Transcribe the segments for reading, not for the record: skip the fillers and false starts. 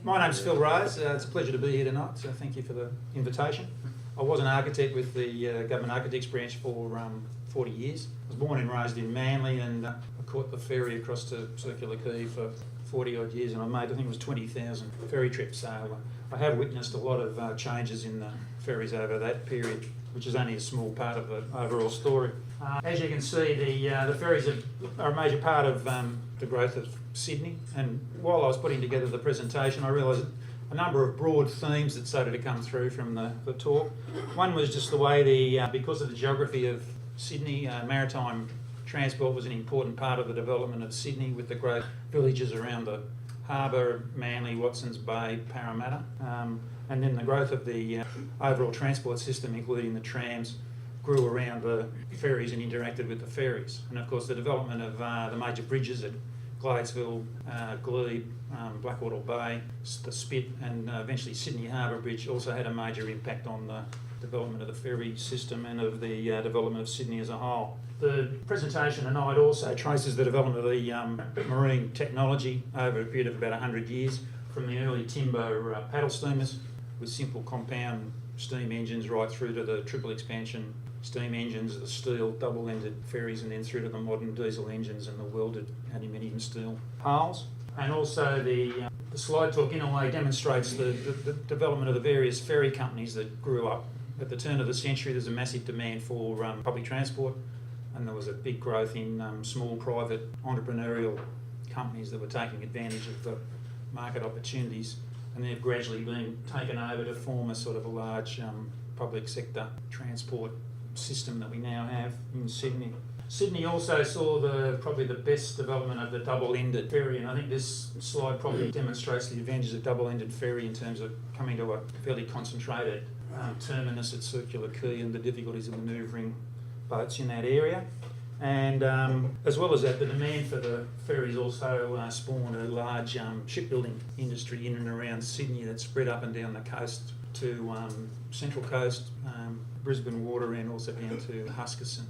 My name's Phil Rose. It's a pleasure to be here tonight, so thank you for the invitation. I was an architect with the Government Architects branch for 40 years. I was born and raised in Manly, and I caught the ferry across to Circular Quay for 40 odd years, and I made, I think it was 20,000 ferry trips. So I have witnessed a lot of changes in the ferries over that period, which is only a small part of the overall story. As you can see, the ferries are a major part of the growth of Sydney, and while I was putting together the presentation, I realised a number of broad themes that started to come through from the talk. One was just the way because of the geography of Sydney, maritime transport was an important part of the development of Sydney, with the growth villages around the harbour, Manly, Watsons Bay, Parramatta, and then the growth of the overall transport system, including the trams, grew around the ferries and interacted with the ferries. And of course the development of the major bridges at Gladesville, Glebe, Blackwater Bay, the Spit, and eventually Sydney Harbour Bridge also had a major impact on the development of the ferry system and of the development of Sydney as a whole. The presentation tonight also traces the development of the marine technology over a period of about 100 years, from the early timber paddle steamers with simple compound steam engines right through to the triple expansion steam engines, the steel double-ended ferries, and then through to the modern diesel engines and the welded aluminium steel hulls. And also the slide talk in a way demonstrates the development of the various ferry companies that grew up. At the turn of the century, there's a massive demand for public transport, and there was a big growth in small private entrepreneurial companies that were taking advantage of the market opportunities, and they've gradually been taken over to form a sort of a large public sector transport system that we now have in Sydney. Sydney also saw probably the best development of the double-ended ferry, and I think this slide probably demonstrates the advantages of double-ended ferry in terms of coming to a fairly concentrated terminus at Circular Quay and the difficulties of manoeuvring boats in that area. And as well as that, the demand for the ferries also spawned a large shipbuilding industry in and around Sydney that spread up and down the coast to Central Coast, Brisbane Water, and also down to Huskisson.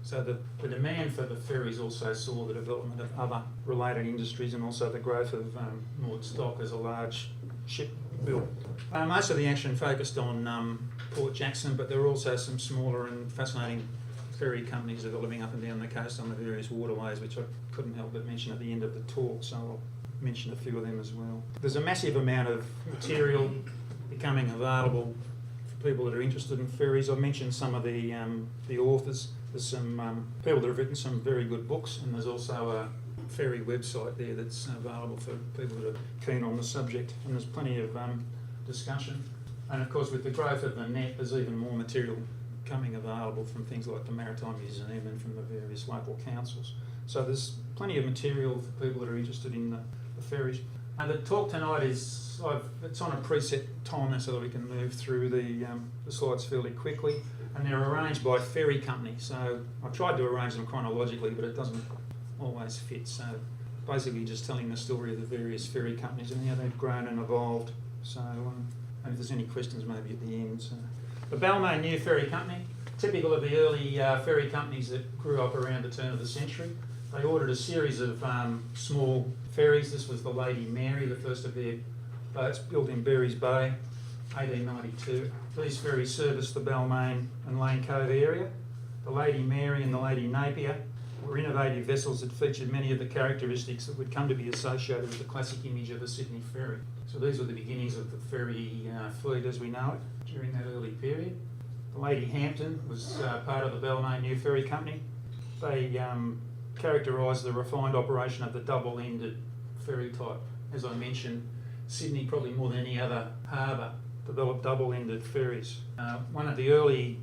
So the demand for the ferries also saw the development of other related industries, and also the growth of Nordstock as a large ship build. Most of the action focused on Port Jackson, but there were also some smaller and fascinating ferry companies developing up and down the coast on the various waterways, which I couldn't help but mention at the end of the talk, so I'll mention a few of them as well. There's a massive amount of material becoming available for people that are interested in ferries. I mentioned some of the authors. There's some people that have written some very good books, and there's also a ferry website there that's available for people that are keen on the subject, and there's plenty of discussion. And of course, with the growth of the net, there's even more material coming available from things like the Maritime Museum and from the various local councils. So there's plenty of material for people that are interested in the ferries. And the talk tonight it's on a preset timer so that we can move through the slides fairly quickly, and they're arranged by ferry company. So I tried to arrange them chronologically, but it doesn't always fit. So basically just telling the story of the various ferry companies and how they've grown and evolved. So and if there's any questions maybe at the end. So the Balmain New Ferry Company, typical of the early ferry companies that grew up around the turn of the century. They ordered a series of small ferries. This was the Lady Mary, the first of their boats, built in Berries Bay, 1892. These ferries serviced the Balmain and Lane Cove area. The Lady Mary and the Lady Napier were innovative vessels that featured many of the characteristics that would come to be associated with the classic image of a Sydney ferry. So these were the beginnings of the ferry fleet as we know it during that early period. The Lady Hampton was part of the Balmain New Ferry Company. They characterised the refined operation of the double-ended ferry type. As I mentioned, Sydney, probably more than any other harbour, developed double-ended ferries. One of the early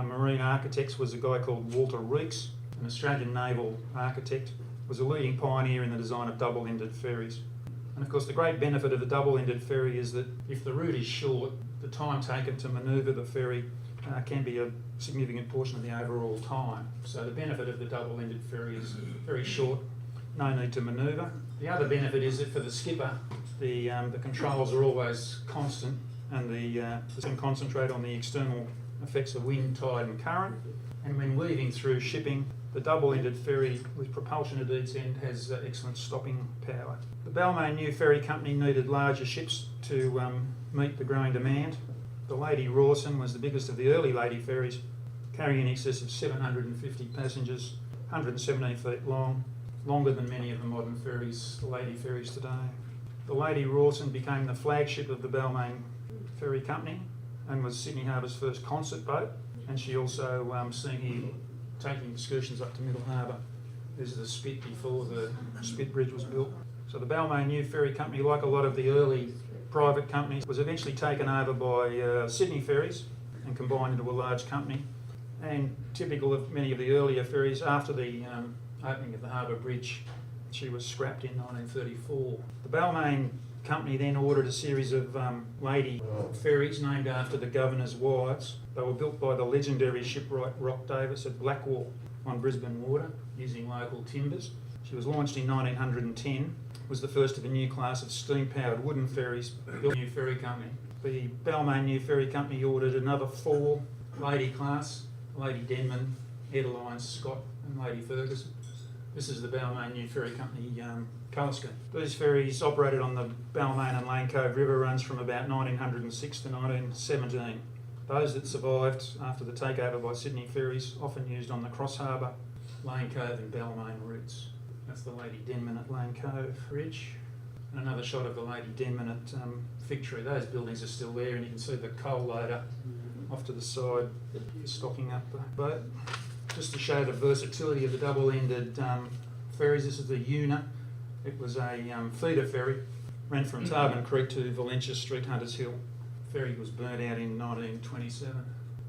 marine architects was a guy called Walter Reeks, an Australian naval architect, was a leading pioneer in the design of double-ended ferries. And of course the great benefit of the double-ended ferry is that if the route is short, the time taken to manoeuvre the ferry can be a significant portion of the overall time. So the benefit of the double-ended ferry is very short, no need to manoeuvre. The other benefit is that for the skipper, the controls are always constant, and they can concentrate on the external effects of wind, tide and current. And when weaving through shipping, The double-ended ferry with propulsion at each end has excellent stopping power. The Balmain New Ferry Company needed larger ships to meet the growing demand. The Lady Rawson was the biggest of the early lady ferries, carrying in excess of 750 passengers, 117 feet long, longer than many of the modern ferries, the lady ferries today. The Lady Rawson became the flagship of the Balmain Ferry Company and was Sydney Harbour's first concert boat, and she also seen here taking excursions up to Middle Harbour. This is the Spit before the Spit Bridge was built. So the Balmain New Ferry Company, like a lot of the early private companies, was eventually taken over by Sydney Ferries and combined into a large company. And typical of many of the earlier ferries, after the opening of the Harbour Bridge, she was scrapped in 1934. The Balmain Company then ordered a series of lady ferries named after the governor's wives. They were built by the legendary shipwright Rock Davis at Blackwall on Brisbane Water using local timbers. She was launched in 1910, was the first of a new class of steam-powered wooden ferries built by the New Ferry Company. The Balmain New Ferry Company ordered another 4 lady class, Lady Denman, Edelines, Scott and Lady Ferguson. This is the Balmain New Ferry Company colour scheme. These ferries operated on the Balmain and Lane Cove River runs from about 1906 to 1917. Those that survived after the takeover by Sydney Ferries often used on the Cross Harbour, Lane Cove and Balmain routes. That's the Lady Denman at Lane Cove Bridge. And another shot of the Lady Denman at Fig Tree. Those buildings are still there, and you can see the coal loader off to the side stocking up the boat. Just to show the versatility of the double-ended ferries, this is the Una. It was a feeder ferry, ran from Tarban Creek to Valentia Street, Hunters Hill. The ferry was burnt out in 1927.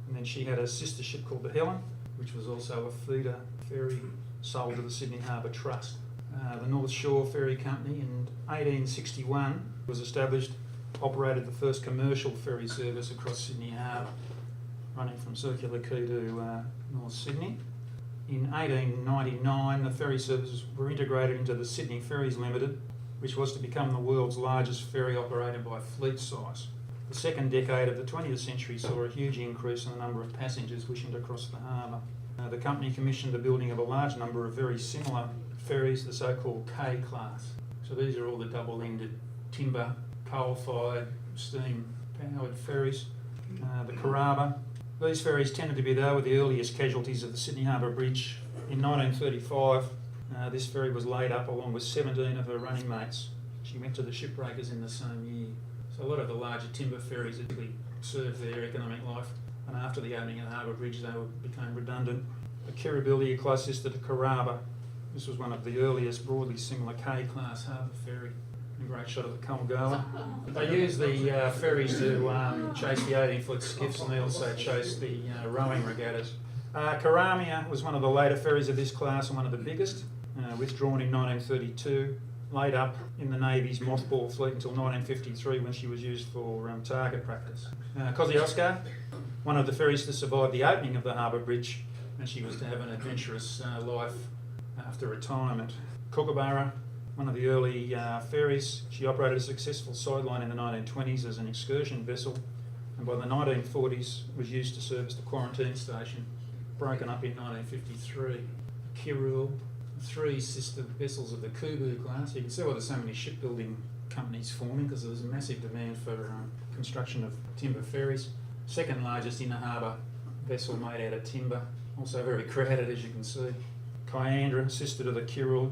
And then she had a sister ship called the Helen, which was also a feeder ferry sold to the Sydney Harbour Trust. The North Shore Ferry Company in 1861 was established, operated the first commercial ferry service across Sydney Harbour, running from Circular Quay to North Sydney. In 1899, the ferry services were integrated into the Sydney Ferries Limited, which was to become the world's largest ferry operated by fleet size. The second decade of the 20th century saw a huge increase in the number of passengers wishing to cross the harbour. The company commissioned the building of a large number of very similar ferries, the so-called K class. So these are all the double-ended timber, coal-fired, steam-powered ferries. The Carraba. These ferries tended to be, though, the earliest casualties of the Sydney Harbour Bridge. In 1935, this ferry was laid up along with 17 of her running mates. She went to the shipbreakers in the same year. So a lot of the larger timber ferries had really served their economic life, and after the opening of the Harbour Bridge they became redundant. The Kirribilli, a close sister to Carraba. This was one of the earliest broadly similar K-class harbour ferry. A great shot of the Colgoa. They used the ferries to chase the 18-foot skiffs, and they also chased the rowing regattas. Karamia was one of the later ferries of this class and one of the biggest, withdrawn in 1932, laid up in the Navy's mothball fleet until 1953 when she was used for target practice. Kosciuszko, one of the ferries to survive the opening of the Harbour Bridge, and she was to have an adventurous life after retirement. Kookaburra, one of the early ferries. She operated a successful sideline in the 1920s as an excursion vessel, and by the 1940s was used to service the quarantine station, broken up in 1953. Kirril, 3 sister vessels of the Kubu class. You can see why there's so many shipbuilding companies forming, because there was a massive demand for construction of timber ferries. Second largest inner harbour vessel made out of timber, also very crowded as you can see. Kyandra, sister to the Kirril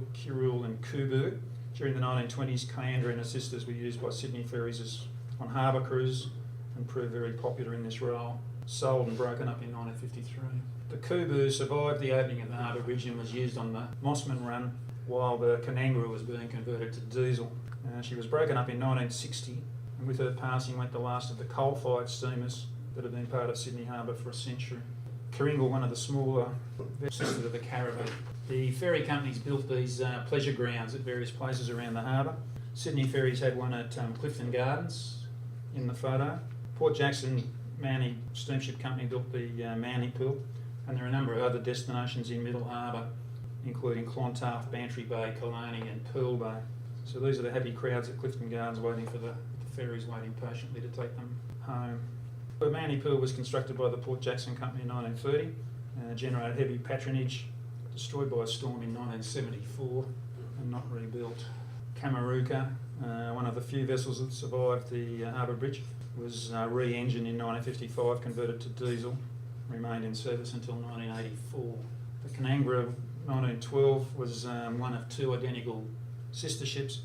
and Kubu. During the 1920s, Kyandra and her sisters were used by Sydney Ferries on harbour cruises and proved very popular in this role. Sold and broken up in 1953. The Kubu survived the opening of the Harbour Bridge and was used on the Mossman Run while the Kangaroo was being converted to diesel. She was broken up in 1960, and with her passing went the last of the coal-fired steamers that had been part of Sydney Harbour for a century. Kooringal, one of the smaller sister of the Caribou. The ferry companies built these pleasure grounds at various places around the harbour. Sydney Ferries had one at Clifton Gardens in the photo. Port Jackson Manly Steamship Company built the Manly Pool, and there are a number of other destinations in Middle Harbour, including Clontarf, Bantry Bay, Killarney and Pearl Bay. So these are the happy crowds at Clifton Gardens waiting for the ferries waiting patiently to take them home. The Manly Pool was constructed by the Port Jackson Company in 1930, generated heavy patronage destroyed by a storm in 1974 and not rebuilt. Camaruca, one of the few vessels that survived the harbour bridge, was re-engined in 1955, converted to diesel, remained in service until 1984. The Canangra 1912 was one of two identical sister ships.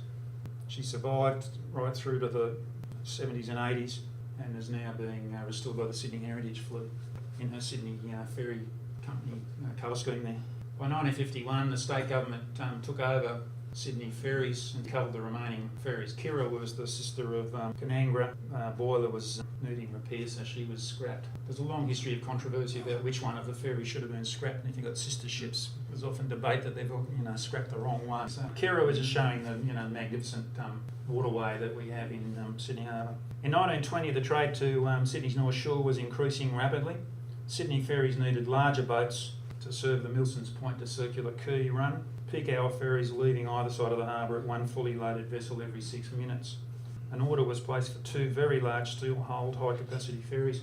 She survived right through to the 70s and 80s and is now being restored by the Sydney Heritage Fleet in her Sydney Ferry Company colour scheme there. By 1951, the state government took over Sydney Ferries and covered the remaining ferries. Kira was the sister of Canangra. Boiler was needing repair, so she was scrapped. There's a long history of controversy about which one of the ferries should have been scrapped, and if you've got sister ships, there's often debate that they've scrapped the wrong one. So Kira was just showing the magnificent waterway that we have in Sydney Harbour. In 1920, the trade to Sydney's North Shore was increasing rapidly. Sydney ferries needed larger boats to serve the Milsons Point to Circular Quay run. Peak hour ferries leaving either side of the harbour at one fully loaded vessel every 6 minutes. An order was placed for two very large steel-hulled high-capacity ferries,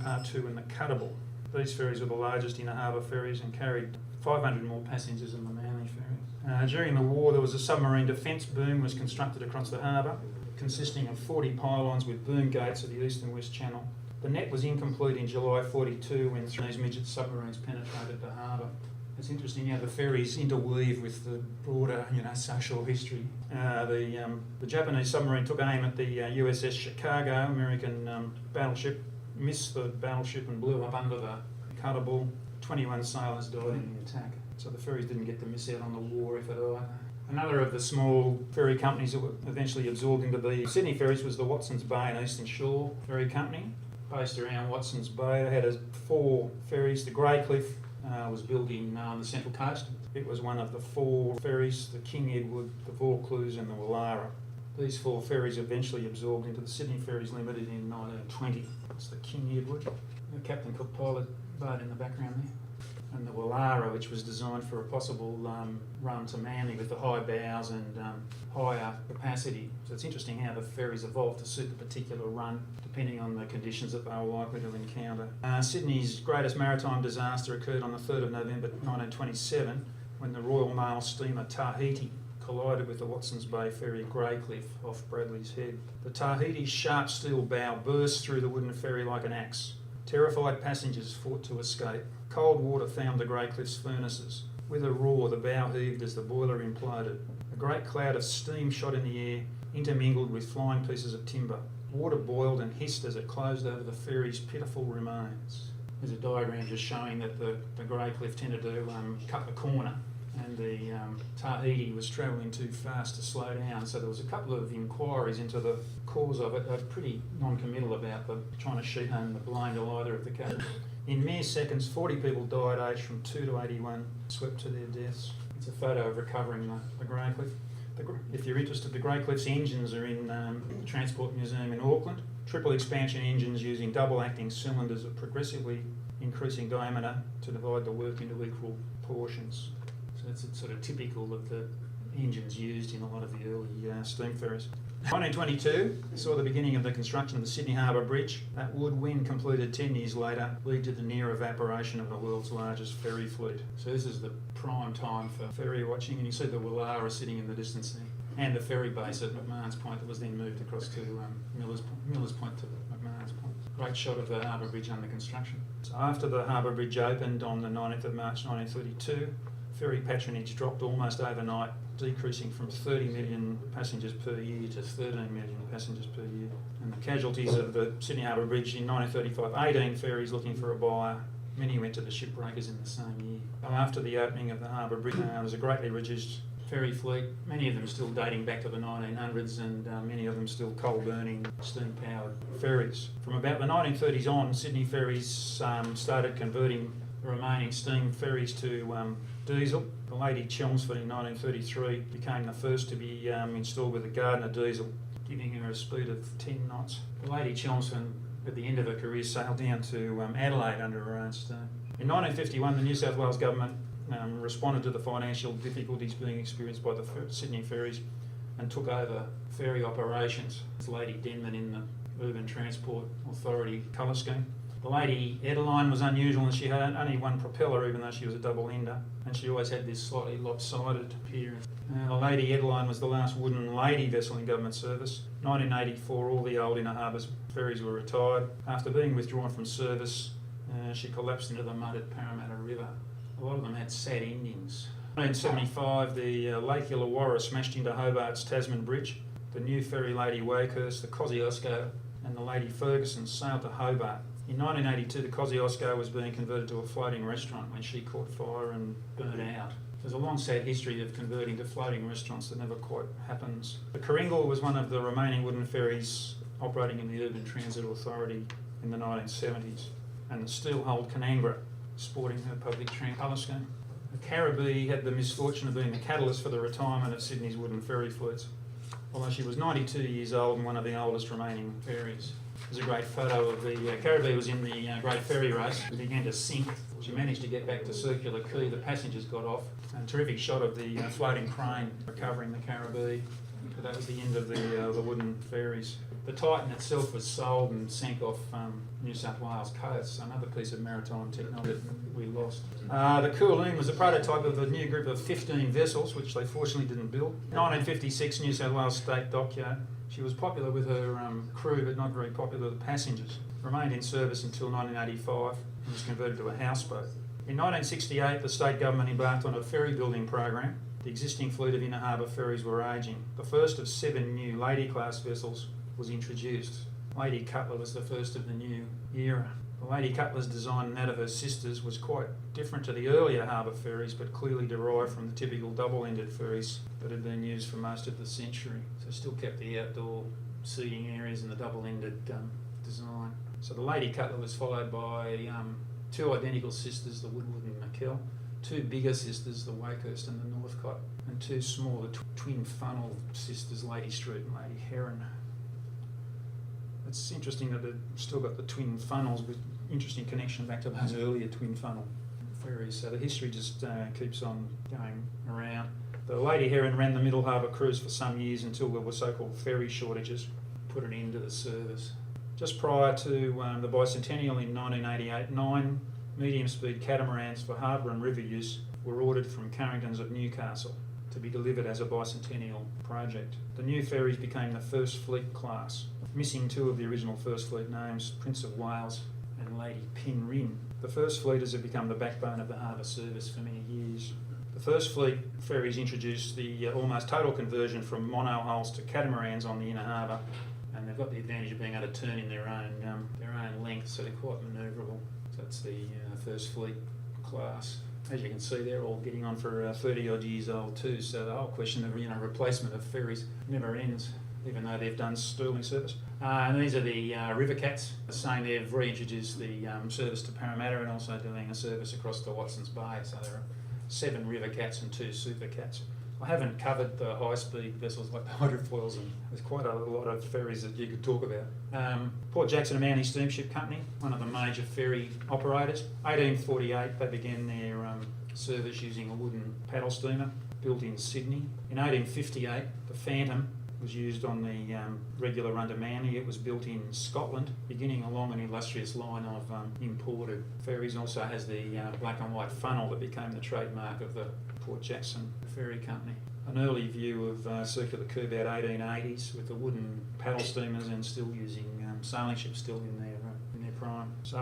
Part 2 and the Cuttable. These ferries were the largest inner harbour ferries and carried 500 more passengers than the Manly ferry. During the war, there was a submarine defence boom was constructed across the harbour, consisting of 40 pylons with boom gates at the east and west channel. The net was incomplete in July 42 when these midget submarines penetrated the harbour. It's interesting how the ferries interweave with the broader, social history. The Japanese submarine took aim at the USS Chicago, American battleship, missed the battleship and blew up under the Cuttable. 21 sailors died in the attack. So the ferries didn't get to miss out on the war effort either. Another of the small ferry companies that were eventually absorbed into the Sydney ferries was the Watsons Bay and Eastern Shore Ferry Company, based around Watsons Bay. They had 4 ferries. The Greycliff was built on the Central Coast. It was one of the 4 ferries, the King Edward, the Vaucluse and the Wallara. These 4 ferries eventually absorbed into the Sydney Ferries Limited in 1920. It's the King Edward, the Captain Cook pilot boat in the background there, and the Wallara, which was designed for a possible run to Manly with the high bows and higher capacity. So it's interesting how the ferries evolved to suit the particular run, depending on the conditions that they were likely to encounter. Sydney's greatest maritime disaster occurred on the 3rd of November 1927 when the Royal Mail steamer Tahiti collided with the Watsons Bay ferry Greycliff off Bradley's Head. The Tahiti's sharp steel bow burst through the wooden ferry like an axe. Terrified passengers fought to escape. Cold water found the Greycliff's furnaces. With a roar, the bow heaved as the boiler imploded. A great cloud of steam shot in the air, intermingled with flying pieces of timber. Water boiled and hissed as it closed over the ferry's pitiful remains. There's a diagram just showing that the Greycliff tended to cut the corner, and the Tahiti was travelling too fast to slow down. So there was a couple of inquiries into the cause of it. They were pretty non-committal about trying to sheet home the blame to either of the cases. In mere seconds, 40 people died aged from 2 to 81, swept to their deaths. It's a photo of recovering the Greycliff. If you're interested, the Greycliff's engines are in the Transport Museum in Auckland. Triple expansion engines using double-acting cylinders of progressively increasing diameter to divide the work into equal portions. So it's sort of typical of the engines used in a lot of the early steam ferries. 1922 saw the beginning of the construction of the Sydney Harbour Bridge. That would, when completed 10 years later, lead to the near evaporation of the world's largest ferry fleet. So this is the prime time for ferry watching, and you see the Wallara sitting in the distance there, and the ferry base at McMahon's Point that was then moved across to Miller's Point to McMahon's Point. Great shot of the Harbour Bridge under construction. So after the Harbour Bridge opened on the 19th of March 1932, ferry patronage dropped almost overnight, decreasing from 30 million passengers per year to 13 million passengers per year. And the casualties of the Sydney Harbour Bridge in 1935, 18 ferries looking for a buyer. Many went to the shipbreakers in the same year. After the opening of the Harbour Bridge, there was a greatly reduced ferry fleet, many of them still dating back to the 1900s, and many of them still coal-burning, steam-powered ferries. From about the 1930s on, Sydney Ferries started converting the remaining steam ferries to diesel. The Lady Chelmsford in 1933 became the first to be installed with a Gardner diesel, giving her a speed of 10 knots. The Lady Chelmsford, at the end of her career, sailed down to Adelaide under her own steam. In 1951, the New South Wales Government responded to the financial difficulties being experienced by the Sydney ferries and took over ferry operations. It's Lady Denman in the Urban Transport Authority colour scheme. The Lady Edeline was unusual and she had only one propeller even though she was a double-ender, and she always had this slightly lopsided appearance. The Lady Edeline was the last wooden lady vessel in government service. 1984, all the old inner harbours ferries were retired. After being withdrawn from service, she collapsed into the mud at Parramatta River. A lot of them had sad endings. 1975, the Lake Illawarra smashed into Hobart's Tasman Bridge. The new ferry Lady Wakehurst, the Kosciuszko and the Lady Ferguson sailed to Hobart. In 1982, the Kosciuszko was being converted to a floating restaurant when she caught fire and burnt out. There's a long sad history of converting to floating restaurants that never quite happens. The Kooringal was one of the remaining wooden ferries operating in the Urban Transit Authority in the 1970s, and the steel-hulled Canangra sporting her public transit colour scheme. The Caribou had the misfortune of being the catalyst for the retirement of Sydney's wooden ferry fleets, although she was 92 years old and one of the oldest remaining ferries. There's a great photo of the Caribou was in the Great Ferry Race. It began to sink. She managed to get back to Circular Quay. The passengers got off. And a terrific shot of the floating crane recovering the Caribou. But that was the end of the wooden ferries. The Titan itself was sold and sank off New South Wales coast, another piece of maritime technology that we lost. The Koolyne was a prototype of a new group of 15 vessels, which they fortunately didn't build. 1956, New South Wales State Dockyard. She was popular with her crew, but not very popular with passengers. Remained in service until 1985 and was converted to a houseboat. In 1968, the state government embarked on a ferry building program. The existing fleet of inner harbour ferries were ageing. The first of 7 new Lady-class vessels was introduced. Lady Cutler was the first of the new era. The Lady Cutler's design and that of her sisters was quite different to the earlier harbour ferries, but clearly derived from the typical double-ended ferries that had been used for most of the century. So still kept the outdoor seating areas and the double-ended design. So the Lady Cutler was followed by 2 identical sisters, the Woodward and McKell, 2 bigger sisters, the Wakehurst and the Northcott, and 2 smaller twin funnel sisters, Lady Street and Lady Heron. It's interesting that they've still got the twin funnels with interesting connection back to those earlier twin funnel ferries. So the history just keeps on going around. The Lady Heron ran the Middle Harbour cruise for some years until there were so-called ferry shortages, put an end to the service. Just prior to the bicentennial in 1988, 9 medium-speed catamarans for harbour and river use were ordered from Carrington's at Newcastle to be delivered as a bicentennial project. The new ferries became the First Fleet class, missing 2 of the original First Fleet names, Prince of Wales and Lady Penrhyn. The First Fleeters have become the backbone of the harbour service for many years. The First Fleet ferries introduced the almost total conversion from monohulls to catamarans on the inner harbour, and they've got the advantage of being able to turn in their own length, so they're quite manoeuvrable. So that's the First Fleet class. As you can see, they're all getting on for 30 odd years old too, so the whole question of replacement of ferries never ends, even though they've done sterling service. And these are the Rivercats, saying they've reintroduced the service to Parramatta and also doing a service across to Watsons Bay, so there are 7 Rivercats and 2 Supercats. I haven't covered the high-speed vessels like the hydrofoils, and there's quite a lot of ferries that you could talk about. Port Jackson and Manly Steamship Company, one of the major ferry operators. 1848, they began their service using a wooden paddle steamer built in Sydney. In 1858, the Phantom was used on the regular run to Manly. It was built in Scotland, beginning along an illustrious line of imported ferries. Also has the black and white funnel that became the trademark of the Port Jackson Ferry Company. An early view of Circular Quay about 1880s with the wooden paddle steamers and still using sailing ships still in their prime. So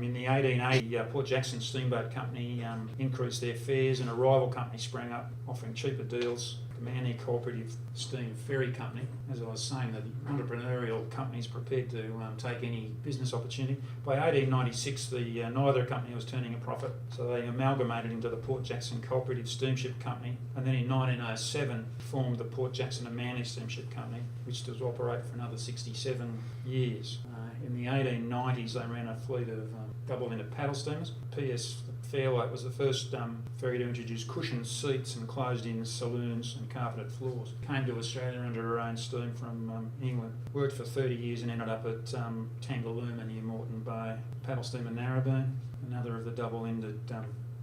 in the 1880, Port Jackson Steamboat Company increased their fares and a rival company sprang up offering cheaper deals. The Manly Cooperative Steam Ferry Company, as I was saying, the entrepreneurial companies prepared to take any business opportunity. By 1896, neither company was turning a profit, so they amalgamated into the Port Jackson Cooperative Steamship Company, and then in 1907 formed the Port Jackson and Manly Steamship Company, which was operated for another 67 years. In the 1890s, they ran a fleet of double-ended paddle steamers. PS Fairlight was the first ferry to introduce cushioned seats and closed-in saloons and carpeted floors. Came to Australia under her own steam from England. Worked for 30 years and ended up at Tangalooma near Moreton Bay. Paddle steamer Narrabeen, another of the double-ended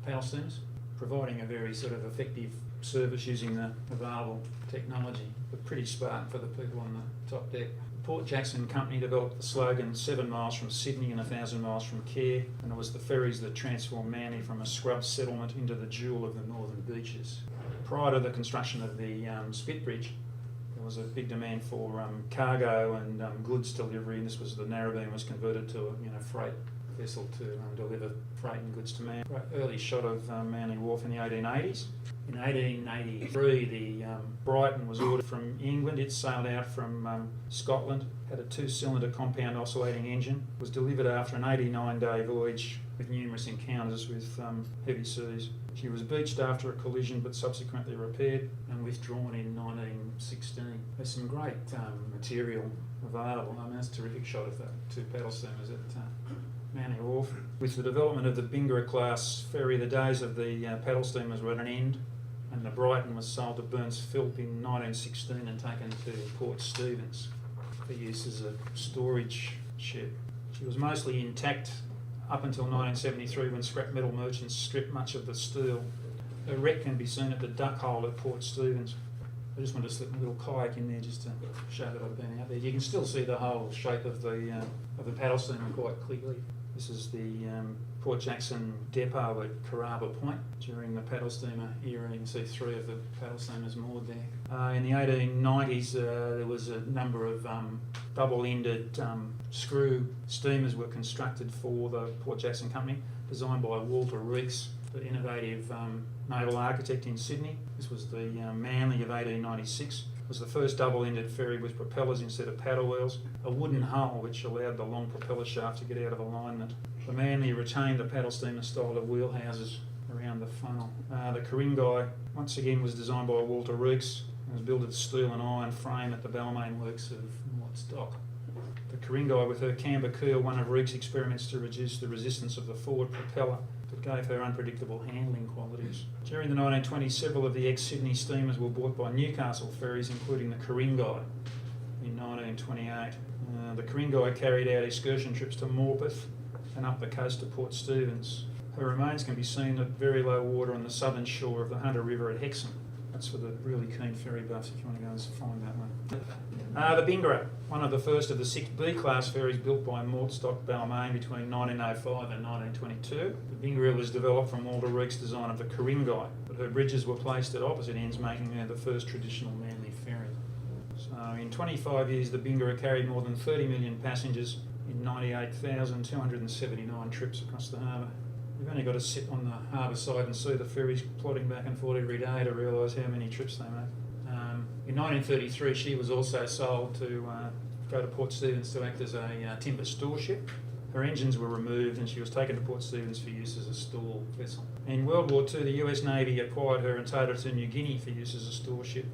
paddle steamers. providing a very sort of effective service using the available technology, but pretty spartan for the people on the top deck. Port Jackson Company developed the slogan 7 miles from Sydney and 1,000 miles from care, and it was the ferries that transformed Manly from a scrub settlement into the jewel of the northern beaches. Prior to the construction of the Spit Bridge, there was a big demand for cargo and goods delivery, and this was the Narrabeen was converted to a freight vessel to deliver freight and goods to Manly. Early shot of Manly Wharf in the 1880s. In 1883, the Brighton was ordered from England. It sailed out from Scotland, had a 2-cylinder compound oscillating engine, was delivered after an 89-day voyage with numerous encounters with heavy seas. She was beached after a collision but subsequently repaired and withdrawn in 1916. There's some great material available. I mean, that's a terrific shot of the 2 paddle steamers at Manly Wharf. With the development of the Pinburrough class ferry, the days of the paddle steamers were at an end, and the Brighton was sold to Burns Philp in 1916 and taken to Port Stephens for use as a storage ship. She was mostly intact up until 1973 when scrap metal merchants stripped much of the steel. A wreck can be seen at the Duck Hole at Port Stephens. I just wanted to slip a little kayak in there just to show that I've been out there. You can still see the whole shape of the paddle steamer quite clearly. This is the Port Jackson depot at Carraba Point during the paddle steamer era. You can see 3 of the paddle steamers moored there. In the 1890s, there was a number of double-ended screw steamers were constructed for the Port Jackson Company, designed by Walter Reeks, the innovative naval architect in Sydney. This was the Manly of 1896. It was the first double-ended ferry with propellers instead of paddle wheels, a wooden hull which allowed the long propeller shaft to get out of alignment. The Manly retained the paddle steamer style of wheelhouses around the funnel. The Coringai, once again, was designed by Walter Reeks and was built of steel and iron frame at the Balmain works of Mortstock. The Coringai, with her camber keel, one of Reeks' experiments to reduce the resistance of the forward propeller, that gave her unpredictable handling qualities. During the 1920s, several of the ex-Sydney steamers were bought by Newcastle ferries, including the Coringai in 1928. The Coringai carried out excursion trips to Morpeth and up the coast to Port Stephens. Her remains can be seen at very low water on the southern shore of the Hunter River at Hexham. That's for the really keen ferry buffs if you want to go and find that one. The Pinburrough, one of the first of the 6 B-class ferries built by Mortstock Balmain between 1905 and 1922. The Pinburrough was developed from Walter Reeks' design of the Coringai, but her bridges were placed at opposite ends, making her the first traditional Manly ferry. So in 25 years, the Pinburrough carried more than 30 million passengers in 98,279 trips across the harbour. You've only got to sit on the harbour side and see the ferries plodding back and forth every day to realise how many trips they make. In 1933, she was also sold to go to Port Stephens to act as a timber store ship. Her engines were removed and she was taken to Port Stephens for use as a store vessel. In World War II, the US Navy acquired her and towed her to New Guinea for use as a store ship.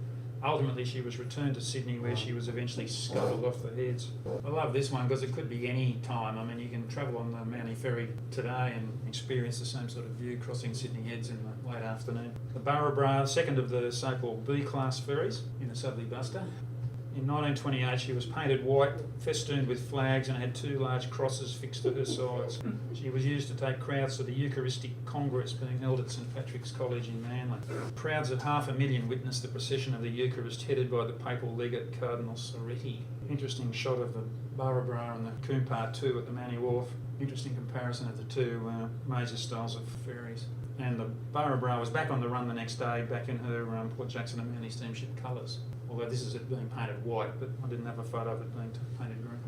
Ultimately, she was returned to Sydney, where she was eventually scuttled off the heads. I love this one because it could be any time. I mean, you can travel on the Manly Ferry today and experience the same sort of view crossing Sydney Heads in the late afternoon. The Barracuda, second of the so-called B-class ferries in the Sudley Buster. In 1928, she was painted white, festooned with flags, and had 2 large crosses fixed to her sides. She was used to take crowds to the Eucharistic Congress being held at St Patrick's College in Manly. Crowds of 500,000 witnessed the procession of the Eucharist headed by the papal legate Cardinal Soretti. Interesting shot of the Barracuda and the Coompar 2 at the Manly Wharf. Interesting comparison of the 2 major styles of ferries. And the Barracuda was back on the run the next day, back in her Port Jackson and Manly steamship colours. Although this is it being painted white, but I didn't have a photo of it being painted green.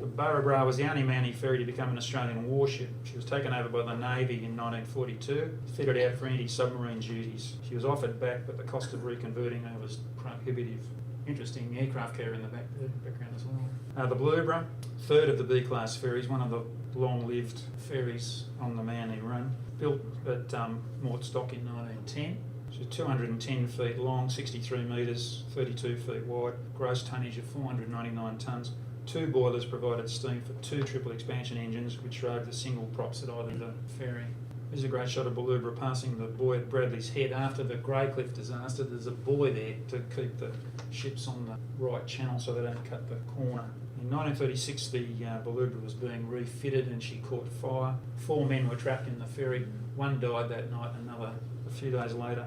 The Barracuda was the only Manly ferry to become an Australian warship. She was taken over by the Navy in 1942, fitted out for anti-submarine duties. She was offered back, but the cost of reconverting her was prohibitive. Interesting aircraft carrier in the background as well. The Blueborough, third of the B-class ferries, one of the long-lived ferries on the Manly Run, built at Mortstock in 1910. She's 210 feet long, 63 metres, 32 feet wide, gross tonnage of 499 tonnes. 2 boilers provided steam for 2 triple expansion engines, which drove the single props at either the ferry. Here's a great shot of Blueborough passing the buoy at Bradley's Head. After the Greycliff disaster, there's a buoy there to keep the ships on the right channel so they don't cut the corner. In 1936, the Blueborough was being refitted and she caught fire. 4 men were trapped in the ferry. 1 died that night, another a few days later.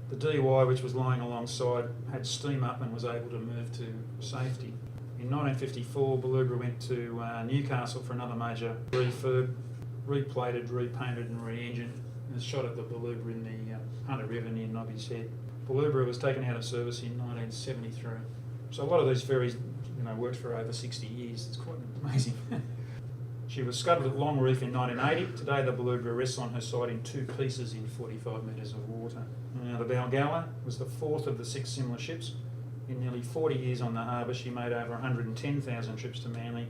The DY, which was lying alongside, had steam up and was able to move to safety. In 1954, Barracuda went to Newcastle for another major refurb, replated, repainted and re-engined. There's a shot of the Barracuda in the Hunter River near Nobby's Head. Barracuda was taken out of service in 1973. So a lot of these ferries, worked for over 60 years. It's quite amazing. She was scuttled at Long Reef in 1980. Today the Barracuda rests on her side in two pieces in 45 metres of water. The Barracuda was the fourth of the 6 similar ships. In nearly 40 years on the harbour, she made over 110,000 trips to Manly,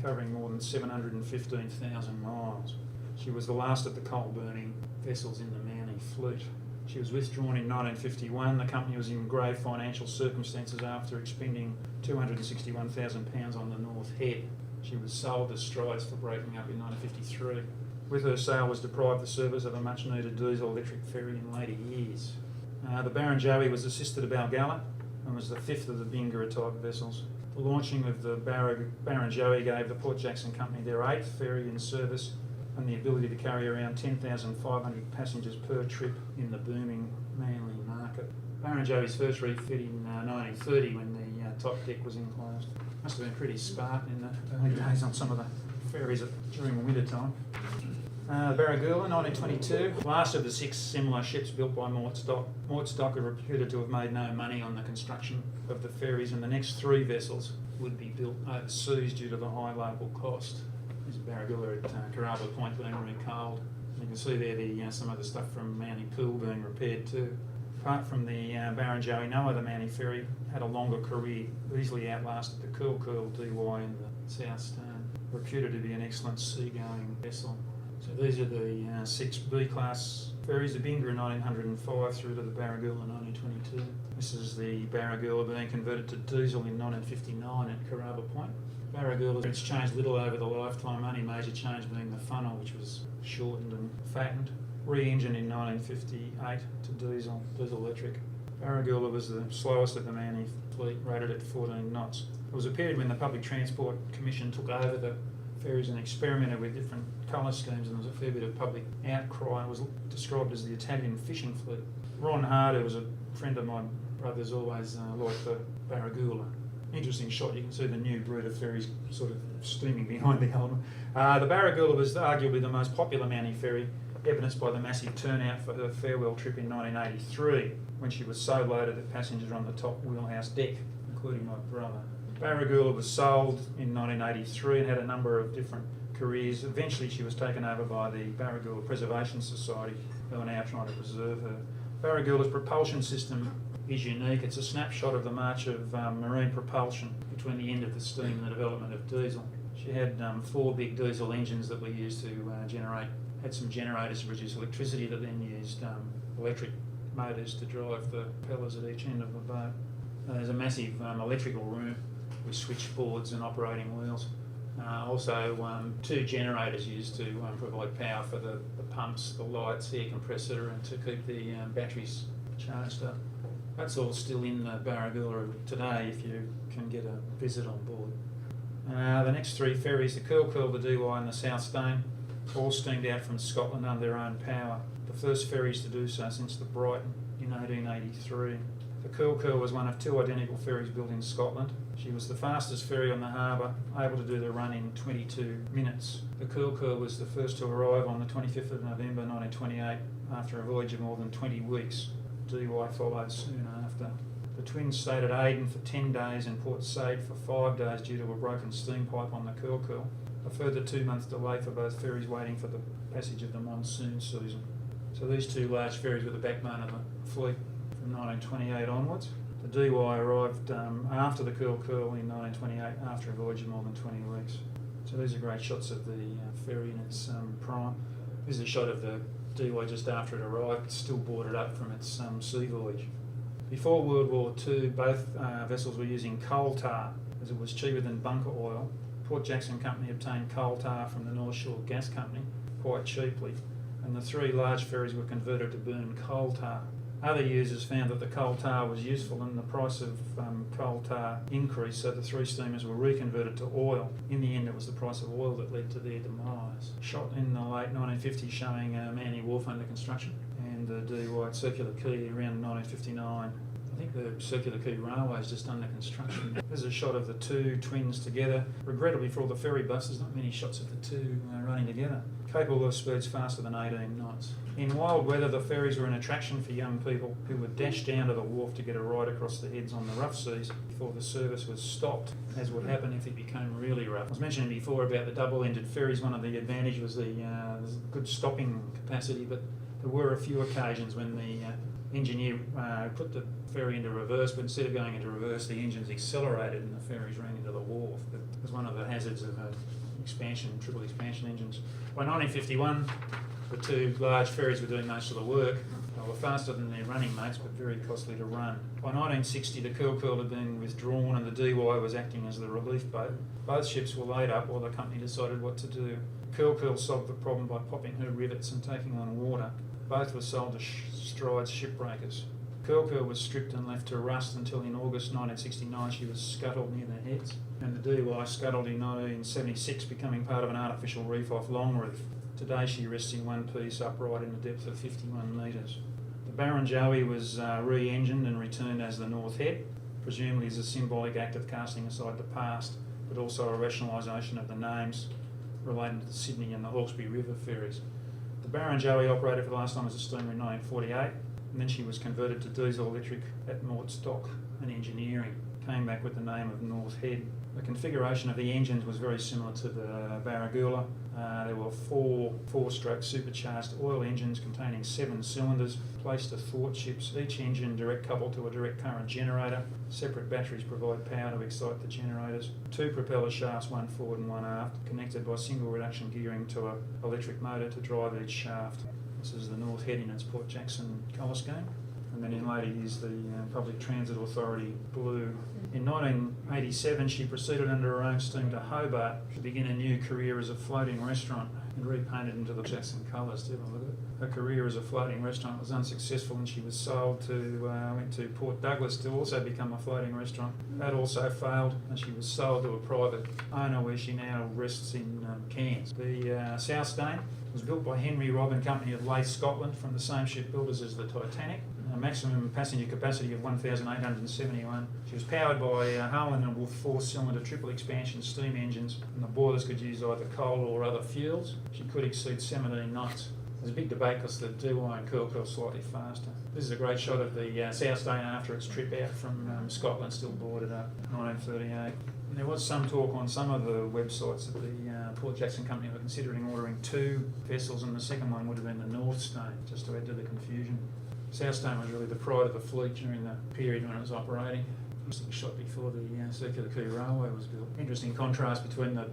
covering more than 715,000 miles. She was the last of the coal-burning vessels in the Manly fleet. She was withdrawn in 1951. The company was in grave financial circumstances after expending £261,000 on the North Head. She was sold to Strides for breaking up in 1953. With her sale was deprived the service of a much-needed diesel-electric ferry in later years. The Barracuda was a sister to Barracuda and was the fifth of the Pinburrough-type vessels. The launching of the Barracuda gave the Port Jackson Company their 8th ferry in service and the ability to carry around 10,500 passengers per trip in the booming Manly market. Barracuda's first refit in 1930 when the top deck was enclosed. Must have been pretty spartan in the early days on some of the ferries during the winter time. Barracuda, 1922, last of the 6 similar ships built by Mort Stock. Mort Stock are reputed to have made no money on the construction of the ferries, and the next 3 vessels would be built overseas due to the high local cost. There's a Barracuda at Caraba Point being recoaled. You can see there some of the stuff from Manly Pool being repaired too. Apart from the Barracuda, no other Manly ferry had a longer career, easily outlasted the Curl DY in the South Stone, reputed to be an excellent seagoing vessel. So these are the 6 B-class ferries, the Pinburrough in 1905 through to the Barracuda in 1922. This is the Barracuda being converted to diesel in 1959 at Caraba Point. Barracuda, it's changed little over the lifetime, only major change being the funnel, which was shortened and fattened. Re-engined in 1958 to diesel electric. Barracuda was the slowest of the Manly fleet, rated at 14 knots. There was a period when the Public Transport Commission took over the ferries and experimented with different colour schemes, and there was a fair bit of public outcry. It was described as the Italian fishing fleet. Ron Hard, who was a friend of my brother's, always liked the Barracuda. Interesting shot, you can see the new brood of ferries sort of steaming behind the old one. The Barracuda was arguably the most popular Manly ferry, evidenced by the massive turnout for her farewell trip in 1983, when she was so loaded that passengers were on the top wheelhouse deck, including my brother. Barracuda was sold in 1983 and had a number of different careers. Eventually she was taken over by the Barracuda Preservation Society, who are now trying to preserve her. Barracuda's propulsion system is unique. It's a snapshot of the march of marine propulsion between the end of the steam and the development of diesel. She had 4 big diesel engines that we used to had some generators to produce electricity that then used electric motors to drive the propellers at each end of the boat. There's a massive electrical room with switchboards and operating wheels. Also 2 generators used to provide power for the pumps, the lights, air compressor, and to keep the batteries charged up. That's all still in the Barracuda today if you can get a visit on board. The next 3 ferries, the Curl, the DY and the South Stone, all steamed out from Scotland under their own power. The first ferries to do so since the Brighton in 1883. The Curl was one of 2 identical ferries built in Scotland. She was the fastest ferry on the harbour, able to do the run in 22 minutes. The Curl was the first to arrive on the 25th of November 1928 after a voyage of more than 20 weeks. DY followed soon after. The twins stayed at Aden for 10 days and Port Said for 5 days due to a broken steam pipe on the Curl. A further 2-month delay for both ferries waiting for the passage of the monsoon season. So these 2 large ferries were the backbone of the fleet from 1928 onwards. The DY arrived after the Curl in 1928 after a voyage of more than 20 weeks. So these are great shots of the ferry in its prime. This is a shot of the DY just after it arrived, still boarded up from its sea voyage. Before World War II, both vessels were using coal tar as it was cheaper than bunker oil. Port Jackson Company obtained coal tar from the North Shore Gas Company quite cheaply, and the 3 large ferries were converted to burn coal tar. Other users found that the coal tar was useful and the price of coal tar increased, so the 3 steamers were reconverted to oil. In the end, it was the price of oil that led to their demise. Shot in the late 1950s showing Manly Wharf under construction, and and the DY at Circular Quay around 1959. I think the Circular Quay Railway is just under construction. There's a shot of the two twins together. Regrettably for all the ferry buffs, there's not many shots of the two running together. Capable of speeds faster than 18 knots. In wild weather, the ferries were an attraction for young people who would dash down to the wharf to get a ride across the heads on the rough seas before the service was stopped, as would happen if it became really rough. I was mentioning before about the double-ended ferries. One of the advantages was the good stopping capacity, but there were a few occasions when the engineer put the ferry into reverse, but instead of going into reverse, the engines accelerated and the ferries ran into the wharf. That was one of the hazards of triple expansion engines. By 1951, the two large ferries were doing most of the work. They were faster than their running mates, but very costly to run. By 1960, the Curl had been withdrawn and the DY was acting as the relief boat. Both ships were laid up while the company decided what to do. Curl solved the problem by popping her rivets and taking on water. Both were sold to Stride's shipbreakers. Curl was stripped and left to rust until in August 1969 she was scuttled near the heads. And the DY scuttled in 1976, becoming part of an artificial reef off Long Reef. Today she rests in one piece upright in a depth of 51 metres. The Barracuda was re-engined and returned as the North Head, presumably as a symbolic act of casting aside the past, but also a rationalisation of the names related to the Sydney and the Hawkesbury River ferries. The Barracuda operated for the last time as a steamer in 1948, and then she was converted to diesel electric at Mort's Dock and Engineering. Came back with the name of North Head. The configuration of the engines was very similar to the Barracuda. There were four-stroke supercharged oil engines containing 7 cylinders placed athwart ships, each engine direct coupled to a direct current generator. Separate batteries provide power to excite the generators. 2 propeller shafts, one forward and one aft, connected by single reduction gearing to an electric motor to drive each shaft. This is the North Head in its Port Jackson colour scheme. And then in later years the Public Transit Authority blue. In 1987 she proceeded under her own steam to Hobart to begin a new career as a floating restaurant and repainted into the Jackson colours. To have a look at it. Her career as a floating restaurant was unsuccessful and she was sold went to Port Douglas to also become a floating restaurant. That also failed and she was sold to a private owner where she now rests in Cairns. The South Stain was built by Henry Robb and Company of Leith, Scotland, from the same shipbuilders as the Titanic. A maximum passenger capacity of 1,871. She was powered by Harland & Wolff 4-cylinder triple expansion steam engines, and the boilers could use either coal or other fuels. She could exceed 17 knots. There's a big debate because the DY and Curl are slightly faster. This is a great shot of the South Stain after its trip out from Scotland, still boarded up, 1938. And there was some talk on some of the websites that the Port Jackson Company were considering ordering 2 vessels, and the second one would have been the North Stain, just to add to the confusion. South Stain was really the pride of the fleet during the period when it was operating. Interesting shot before the Circular Quay Railway was built. Interesting contrast between the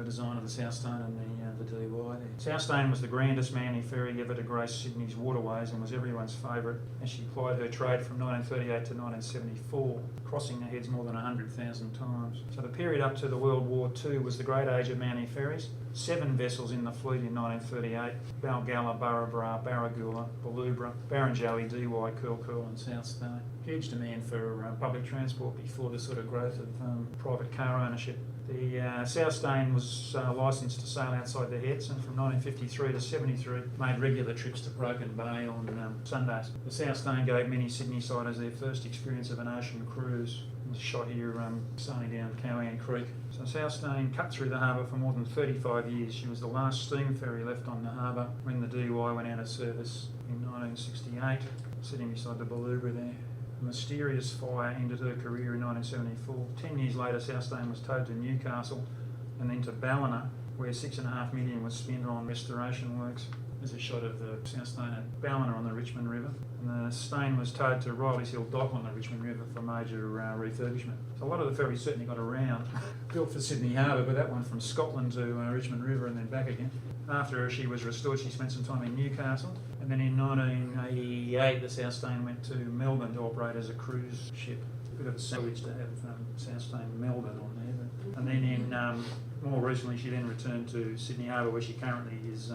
design of the South Stain and the DY there. South Stain was the grandest Manly ferry ever to grace Sydney's waterways and was everyone's favourite as she plied her trade from 1938 to 1974, crossing the heads more than 100,000 times. So the period up to the World War II was the great age of Manly ferries. 7 vessels in the fleet in 1938, Balgalla, Burracuda, Barracuda, Ballubra, Barrenjoey, DY, Curl and South Stain. Huge demand for public transport before the sort of growth of private car ownership. The South Stain was licensed to sail outside the heads and from 1953 to 73 made regular trips to Broken Bay on Sundays. The South Stain gave many Sydney-siders their first experience of an ocean cruise. It's shot here sailing down Cowan Creek. So South Stain cut through the harbour for more than 35 years. She was the last steam ferry left on the harbour when the DY went out of service in 1968, sitting beside the Ballubra there. A mysterious fire ended her career in 1974. 10 years later, South Stain was towed to Newcastle and then to Ballina, where $6.5 million was spent on restoration works. There's a shot of the South Stain at Ballina on the Richmond River. And the Stain was towed to Riley's Hill Dock on the Richmond River for major refurbishment. So a lot of the ferries certainly got around. Built for Sydney Harbour, but that one from Scotland to Richmond River and then back again. After she was restored, she spent some time in Newcastle. And then in 1988, the South Stain went to Melbourne to operate as a cruise ship. A bit of a sandwich to have South Stain Melbourne on there. And then in More recently, she then returned to Sydney Harbour, where she currently is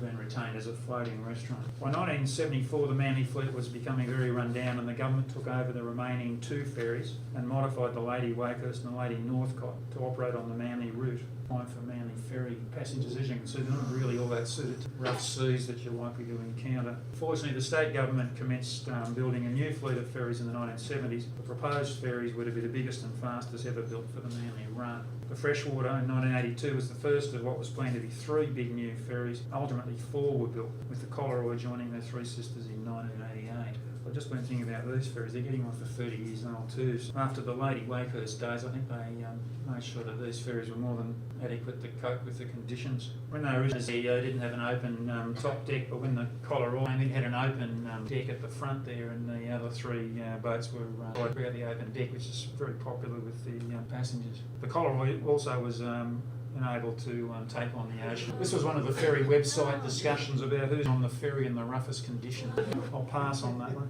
been retained as a floating restaurant. By 1974, the Manly fleet was becoming very run down, and the government took over the remaining 2 ferries and modified the Lady Wakehurst and the Lady Northcott to operate on the Manly route. Fine for Manly ferry passengers, as you can see, they're not really all that suited to rough seas that you're likely to encounter. Fortunately, the state government commenced building a new fleet of ferries in the 1970s. The proposed ferries were to be the biggest and fastest ever built for the Manly run. The Freshwater in 1982 was the first of what was planned to be 3 big new ferries. Ultimately 4 were built, with the Collaroy joining their 3 sisters in 1988. I've just been thinking about these ferries, they're getting on for 30 years old too. So after the Lady Wakehurst days, I think they made sure that these ferries were more than adequate to cope with the conditions. When they originally didn't have an open top deck, but when the Collaroy came, it had an open deck at the front there, and the other 3 boats were right throughout the open deck, which is very popular with the passengers. The Collaroy also was able to take on the ocean. This was one of the ferry website discussions about who's on the ferry in the roughest condition. I'll pass on that one.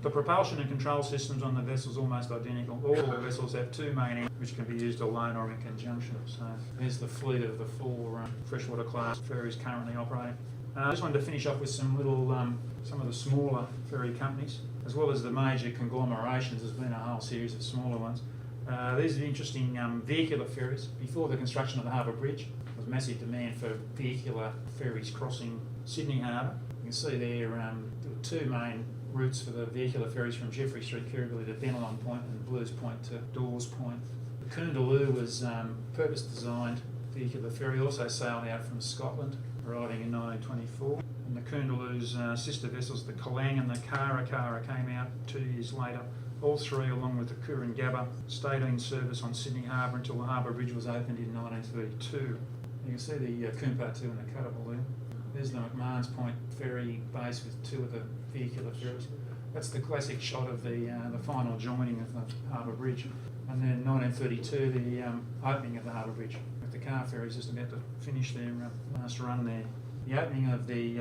The propulsion and control systems on the vessels are almost identical. All the vessels have 2 main engines which can be used alone or in conjunction. So there's the fleet of the 4 freshwater class ferries currently operating. I just wanted to finish off with some of the smaller ferry companies, as well as the major conglomerations. There's been a whole series of smaller ones. These are interesting vehicular ferries. Before the construction of the Harbour Bridge, there was massive demand for vehicular ferries crossing Sydney Harbour. You can see there were 2 main routes for the vehicular ferries from Jeffrey Street, Kirribilli to Bennelong Point, and Blues Point to Dawes Point. The Coondaloo was purpose-designed vehicular ferry, also sailed out from Scotland, arriving in 1924. And the Coondaloo's sister vessels, the Kalang and the Kara came out 2 years later. All 3, along with the Coorangatta, stayed in service on Sydney Harbour until the Harbour Bridge was opened in 1932. You can see the Coompar 2 and the Cuttable there. There's the McMahon's Point ferry base with 2 of the vehicular ferries. That's the classic shot of the final joining of the Harbour Bridge. And then in 1932, the opening of the Harbour Bridge, with the car ferries just about to finish their last run there. The opening of the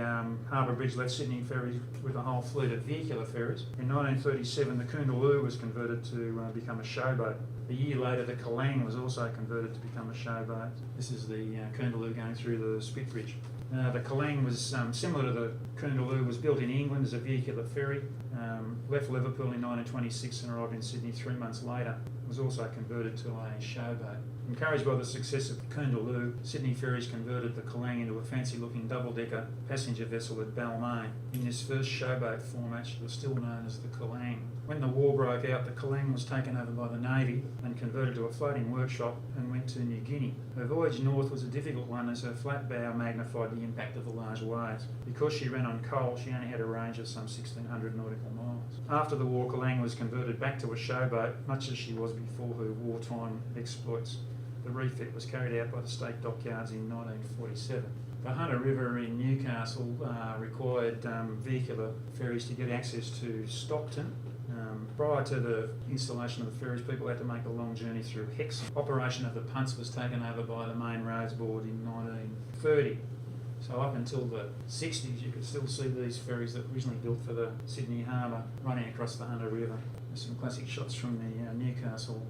Harbour Bridge left Sydney Ferries with a whole fleet of vehicular ferries. In 1937, the Coondaloo was converted to become a showboat. A year later, the Kalang was also converted to become a showboat. This is the Coondaloo going through the Spit Bridge. The Kalang was similar to the Coondaloo, was built in England as a vehicular ferry, left Liverpool in 1926 and arrived in Sydney 3 months later. It was also converted to a showboat. Encouraged by the success of the Coondaloo, Sydney Ferries converted the Kalang into a fancy-looking double-decker passenger vessel at Balmain. In this first showboat format, she was still known as the Kalang. When the war broke out, the Kalang was taken over by the Navy and converted to a floating workshop and went to New Guinea. Her voyage north was a difficult one, as her flat bow magnified the impact of the large waves. Because she ran on coal, she only had a range of some 1,600 nautical miles. After the war, Kalang was converted back to a showboat, much as she was before her wartime exploits. The refit was carried out by the state dockyards in 1947. The Hunter River in Newcastle required vehicular ferries to get access to Stockton. Prior to the installation of the ferries, people had to make a long journey through Hexham. Operation of the punts was taken over by the Main Roads Board in 1930. So up until the 60s, you could still see these ferries that were originally built for the Sydney Harbour running across the Hunter River. There's some classic shots from the Newcastle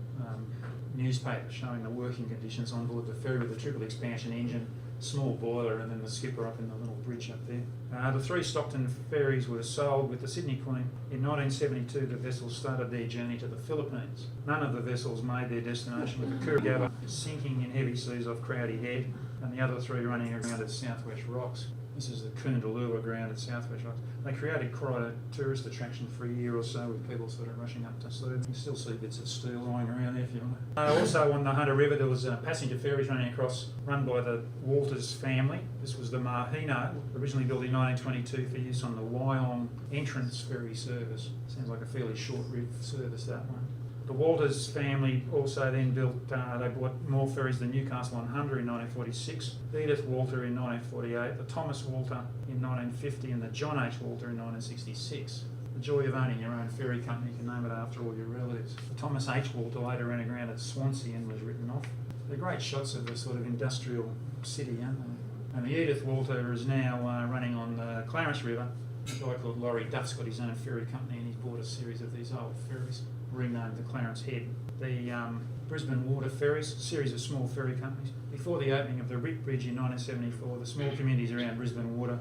newspaper showing the working conditions on board the ferry with the triple expansion engine, small boiler, and then the skipper up in the little bridge up there. The 3 Stockton ferries were sold with the Sydney Queen. In 1972, the vessels started their journey to the Philippines. None of the vessels made their destination, with the Coorangatta sinking in heavy seas off Crowdy Head and the other 3 running aground at Southwest Rocks. This is the Coondaloo aground at Southwest Rocks. They created quite a tourist attraction for a year or so, with people sort of rushing up to see them. You still see bits of steel lying around there if you want. Also on the Hunter River, there was passenger ferries running across, run by the Walters family. This was the Mahino, originally built in 1922 for use on the Wyong entrance ferry service. Sounds like a fairly short-lived service, that one. The Walters family also then built, they bought more ferries than Newcastle on Hunter in 1946, Edith Walter in 1948, the Thomas Walter in 1950, and the John H. Walter in 1966. The joy of owning your own ferry company, you can name it after all your relatives. The Thomas H. Walter later ran aground at Swansea and was written off. They're great shots of the sort of industrial city, aren't they? And the Edith Walter is now running on the Clarence River. A guy called Laurie Duff's got his own ferry company, and he's bought a series of these old ferries, renamed the Clarence Head. The Brisbane Water Ferries, a series of small ferry companies. Before the opening of the Rick Bridge in 1974, the small communities around Brisbane Water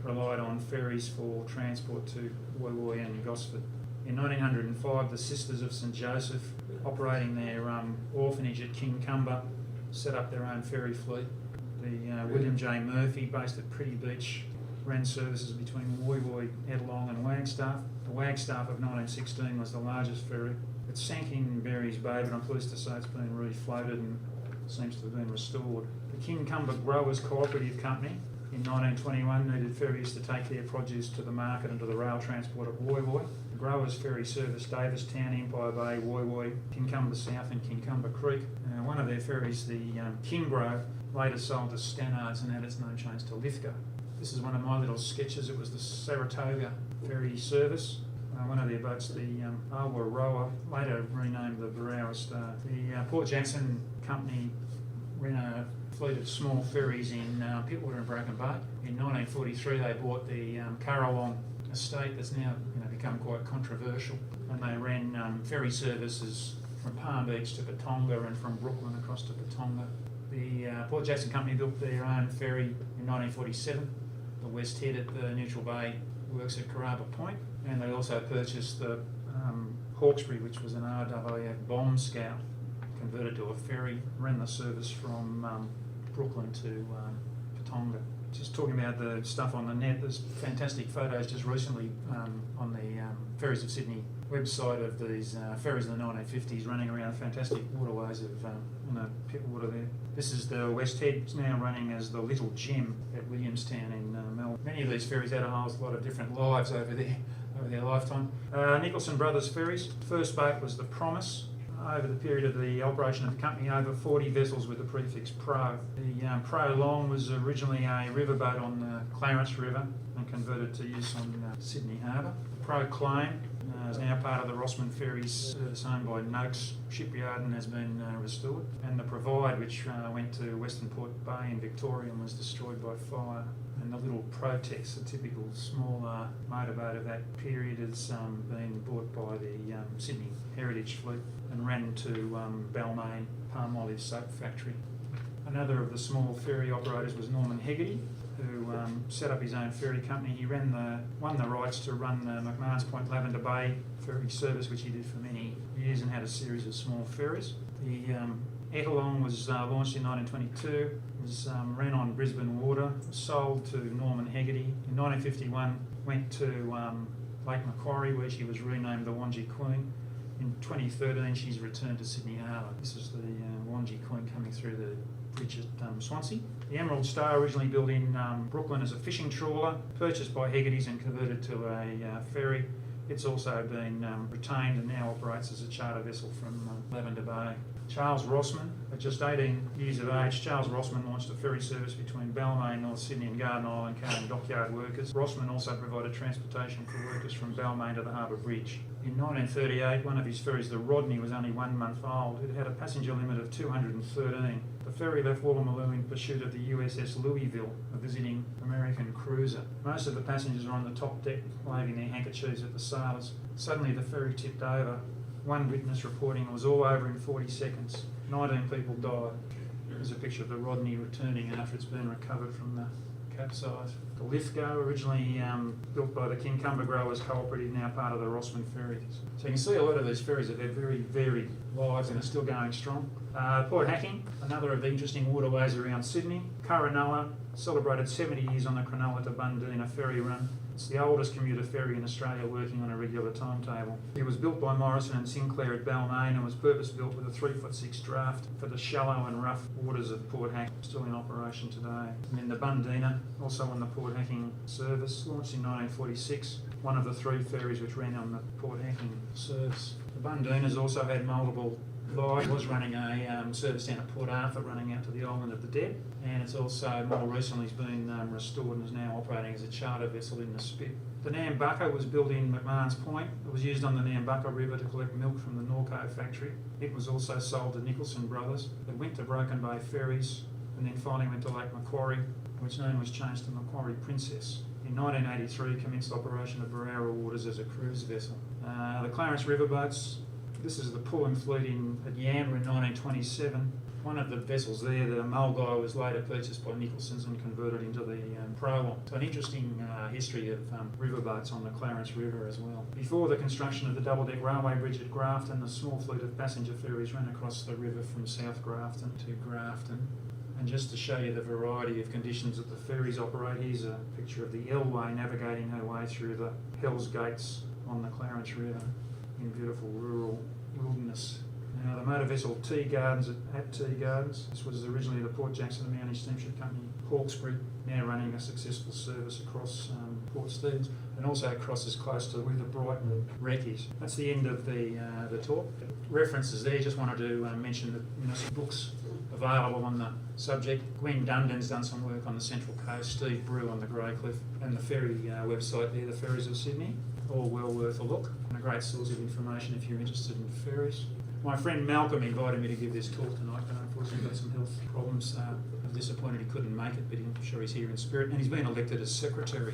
relied on ferries for transport to Woy Woy and Gosford. In 1905, the Sisters of St Joseph, operating their orphanage at Kincumber, set up their own ferry fleet. The William J. Murphy, based at Pretty Beach, ran services between Woy Woy, Ettalong and Wagstaff. The Wagstaff of 1916 was the largest ferry. It sank in Ferries Bay, but I'm pleased to say it's been refloated and seems to have been restored. The Kincumber Growers Cooperative Company in 1921 needed ferries to take their produce to the market and to the rail transport at Woy Woy. The Growers Ferry serviced Davistown, Empire Bay, Woy Woy, Kincumber South and Kincumber Creek. One of their ferries, the Pinburrough, later sold to Stannards and had its name changed to Lithgow. This is one of my little sketches. It was the Saratoga ferry service. One of their boats, the Awaroa, later renamed the Barracuda Star. The Port Jackson Company ran a fleet of small ferries in Pittwater and Broken Bay. In 1943 they bought the Curralong estate that's now become quite controversial, and they ran ferry services from Palm Beach to Patonga and from Brooklyn across to Patonga. The Port Jackson Company built their own ferry in 1947, the West Head at the Neutral Bay Works at Carrabba Point, and they also purchased the Hawkesbury, which was an RAF bomb scout, converted to a ferry, ran the service from Brooklyn to Patonga. Just talking about the stuff on the net, there's fantastic photos just recently on the Ferries of Sydney website of these ferries in the 1950s running around fantastic waterways of on the Pittwater there. This is the West Head. It's now running as the Little Gem at Williamstown in Melbourne. Many of these ferries had a whole lot of different lives over their lifetime. Nicholson Brothers Ferries. First boat was the Promise. Over the period of the operation of the company, over 40 vessels with the prefix Pro. The Pro Long was originally a riverboat on the Clarence River and converted to use on Sydney Harbour. The Pro Claim is now part of the Rossman Ferries service owned by Noakes Shipyard and has been restored. And the Provide, which went to Western Port Bay in Victoria and was destroyed by fire. And the little Protex, a typical small motorboat of that period, has been bought by the Sydney Heritage Fleet and ran to Balmain Palmolive Soap Factory. Another of the small ferry operators was Norman Hegarty, who set up his own ferry company. He won the rights to run the McMahon's Point Lavender Bay ferry service, which he did for many years, and had a series of small ferries. The Ettalong was launched in 1922, was ran on Brisbane Water, sold to Norman Hegarty. In 1951 went to Lake Macquarie, where she was renamed the Wanji Queen. In 2013 she's returned to Sydney Harbour. This is the Wanji Queen coming through the bridge at Swansea. The Emerald Star, originally built in Brooklyn as a fishing trawler, purchased by Hegarty's and converted to a ferry. It's also been retained and now operates as a charter vessel from Lavender Bay. Charles Rossman, at just 18 years of age, Charles Rossman launched a ferry service between Balmain, North Sydney and Garden Island, carrying dockyard workers. Rossman also provided transportation for workers from Balmain to the Harbour Bridge. In 1938, one of his ferries, the Rodney, was only 1 month old. It had a passenger limit of 213. The ferry left Woolloomooloo in pursuit of the USS Louisville, a visiting American cruiser. Most of the passengers were on the top deck, waving their handkerchiefs at the sailors. Suddenly the ferry tipped over. One witness reporting it was all over in 40 seconds. 19 people died. There's a picture of the Rodney returning after it's been recovered from the capsize. The Lithgow, originally built by the Kincumber Growers Cooperative, now part of the Rossman Ferries. So you can see a lot of these ferries have had very varied lives and are still going strong. Port Hacking, another of the interesting waterways around Sydney. Curranoa, celebrated 70 years on the Cronulla to Bundeena ferry run. It's the oldest commuter ferry in Australia working on a regular timetable. It was built by Morrison and Sinclair at Balmain and was purpose-built with a 3'6" draft for the shallow and rough waters of Port Hacking, still in operation today. And then the Bundeena, also on the Port Hacking service, launched in 1946, one of the 3 ferries which ran on the Port Hacking service. The Bundeena's also had multiple lives. It was running a service down at Port Arthur, running out to the Island of the Dead, and it's also more recently been restored and is now operating as a charter vessel in the Spit. The Nambucca was built in McMahon's Point. It was used on the Nambucca River to collect milk from the Norco factory. It was also sold to Nicholson Brothers. It went to Broken Bay Ferries and then finally went to Lake Macquarie, which name was changed to Macquarie Princess. In 1983 commenced operation of Barracuda waters as a cruise vessel. The Clarence riverboats This is the pulling fleet at Yamba in 1927. One of the vessels there, the Mulgai, was later purchased by Nicholson's and converted into the Prolong. So an interesting history of riverboats on the Clarence River as well. Before the construction of the double-deck railway bridge at Grafton, a small fleet of passenger ferries ran across the river from South Grafton to Grafton. And just to show you the variety of conditions that the ferries operate, here's a picture of the Elway navigating her way through the Hell's Gates on the Clarence River in beautiful rural wilderness. Now, the motor vessel Tea Gardens at Tea Gardens. This was originally the Port Jackson and Mountie Steamship Company, Hawkesbury, now running a successful service across Port Stephens and also crosses close to where the Brighton wreck is. That's the end of the talk. References there, just wanted to mention that some books available on the subject. Gwen Dundan's done some work on the Central Coast, Steve Brew on the Grey Cliff, and the Ferry website there, the Ferries of Sydney. All well worth a look and a great source of information if you're interested in ferries. My friend Malcolm invited me to give this talk tonight, but unfortunately got some health problems. I'm disappointed he couldn't make it, but I'm sure he's here in spirit, and he's been elected as secretary.